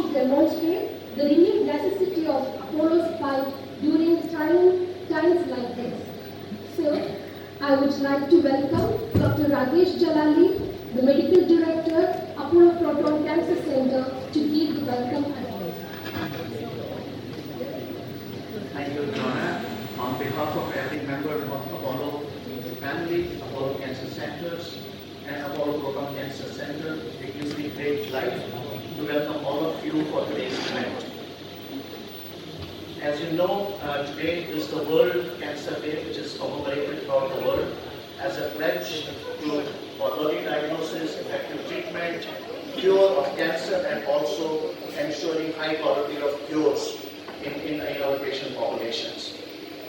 to demonstrate the renewed necessity of Apollo's fight during times like this. So, I would like to welcome Dr. Rajesh Jalali, the Medical Director, Apollo Proton Cancer Centre, to give the welcome address. Thank you, Joanna. On behalf of every member of Apollo family, Apollo Cancer Centers, and Apollo Proton Cancer Centre, it gives me great delight to welcome all of you for today's event. As you know, today is the World Cancer Day, which is commemorated throughout the world as a pledge for early diagnosis, effective treatment, cure of cancer, and also ensuring high quality of cures in our patient populations.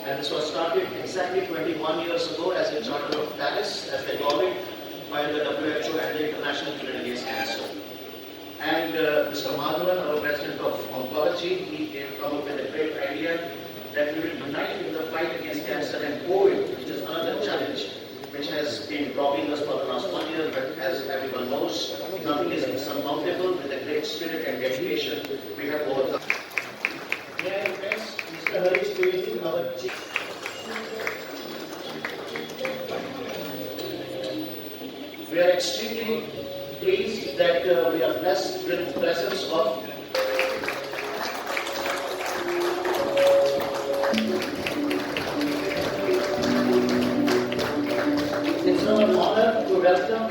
And this was started exactly 21 years ago as a Charter of Paris, as they call it, by the WHO and the International Union Against Cancer. And Mr. Madhavan, our President of Oncology, he came up with a great idea that we will unite in the fight against cancer and COVID, which is another challenge which has been robbing us for the last 1 year, but as everyone knows, nothing is insurmountable. With a great spirit and dedication, we have overcome. May I request Mr. Harish Trivedi, our Chief. We are extremely pleased that we are blessed with the presence of it's our honor to welcome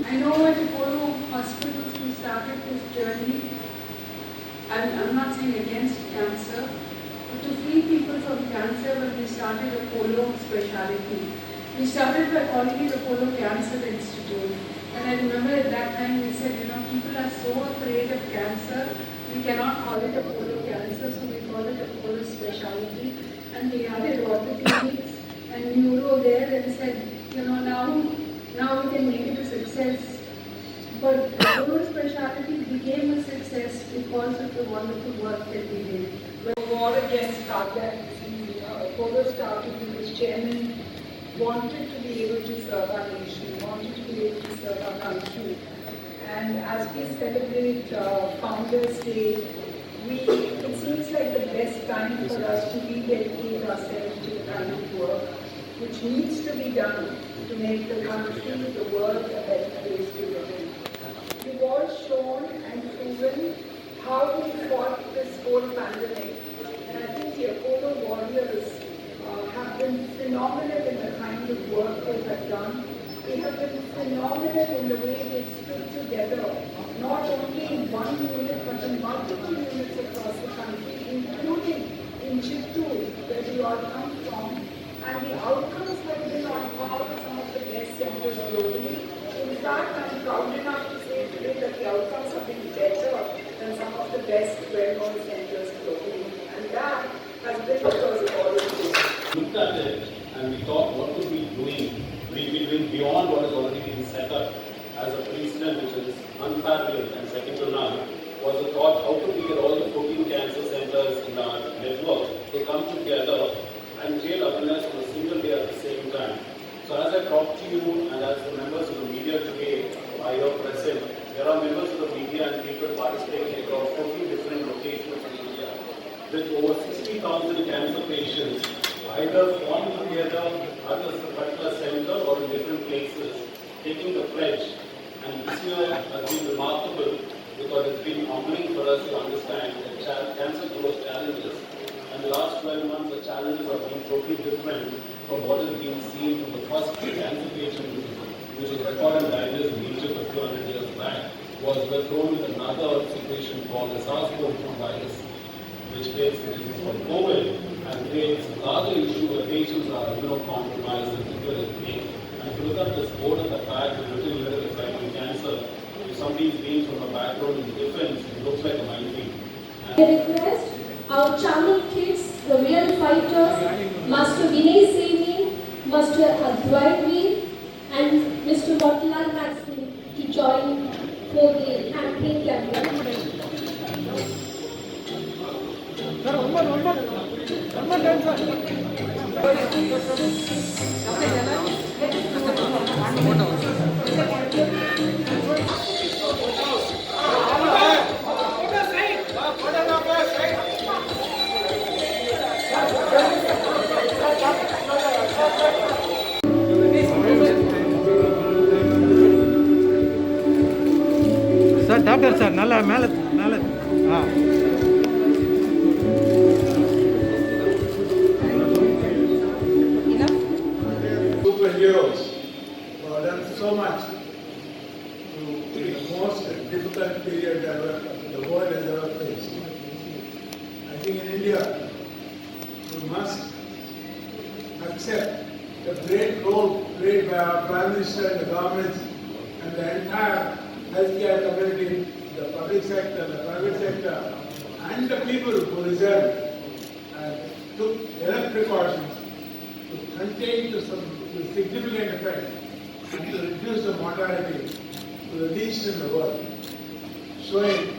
I know at Apollo hospitals we started this journey, and I'm not saying against cancer, but to free people from cancer when we started Apollo speciality. We started by calling it Apollo Cancer Institute. And I remember at that time we said, people are so afraid of cancer, we cannot call it Apollo Cancer, so we call it Apollo Speciality. And we added orthopedics and neuro there and said, now we can make it a success. But Apollo Speciality became a success because of the wonderful work that we did. The war against cardiac disease, Apollo started because chairman wanted to be able to serve our nation, wanted to be able to serve our country. And as we celebrate Founders Day, it seems like the best time for us to rededicate ourselves to the kind of work which needs to be done to make the country, the world a better place to live in. We've all shown and proven how we fought this whole pandemic. And I think the Apollo warriors have been phenomenal in the kind of work they have done. They have been phenomenal in the way they stood together, not only in one unit, but in multiple units across the country, including in Chittoor, where we all come from. And the outcomes have been on par with some of the best centers globally. In fact, I'm proud enough to say today that the outcomes have been better than some of the best well-known centers globally. And that has been because of all of this. Looked at it and we thought, what could we be doing? We'd be doing beyond what has already been set up as a precedent, which is unparalleled and second to none. Was the thought, how could we get all the 14 cancer centers in our network to come together and create awareness on a single day at the same time. So as I talk to you and as the members of the media today are here present, there are members of the media and people participating across 14 different locations in India with over 60,000 cancer patients either formed together at a particular center or in different places, taking the pledge. And this year has been remarkable because it's been humbling for us to understand that cancer throws challenges. And the last 12 months, the challenges have been totally different from what has been seen from the first cancer patient, which was recorded and diagnosed in Egypt a few hundred years back, was thrown with another situation called the SARS-CoV-2 virus, which creates disease called COVID and creates another issue where patients are immunocompromised and particularly weak. And if you look at this board at the back, the written here is fighting cancer. If somebody is being from a background in defense, it looks like a minefield. I request our channel kids, the real fighters, Master Vinay Saini, Master Advaitvi, and Mr. Motilal Maxi to join for the campaign campaign. Sir, one more time, sir. Sir doctor sir நல்லா மேலே மேலே ஆ Superheroes who have done so much to the most difficult period that the world has ever faced. I think in India, we must accept the great role played by our Prime Minister and the government and the entire healthcare community, the public sector, the private sector, and the people who reserved and took enough precautions to contain to some significant effect and to reduce the mortality to the least in the world, showing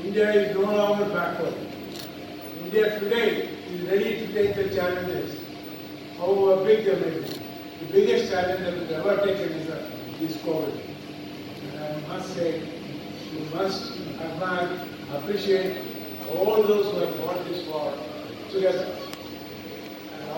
India is no longer backward. India today is ready to take the challenges, however big they may be. The biggest challenge that we've ever taken is COVID. And I must say, we must admire, appreciate all those who have fought this war together.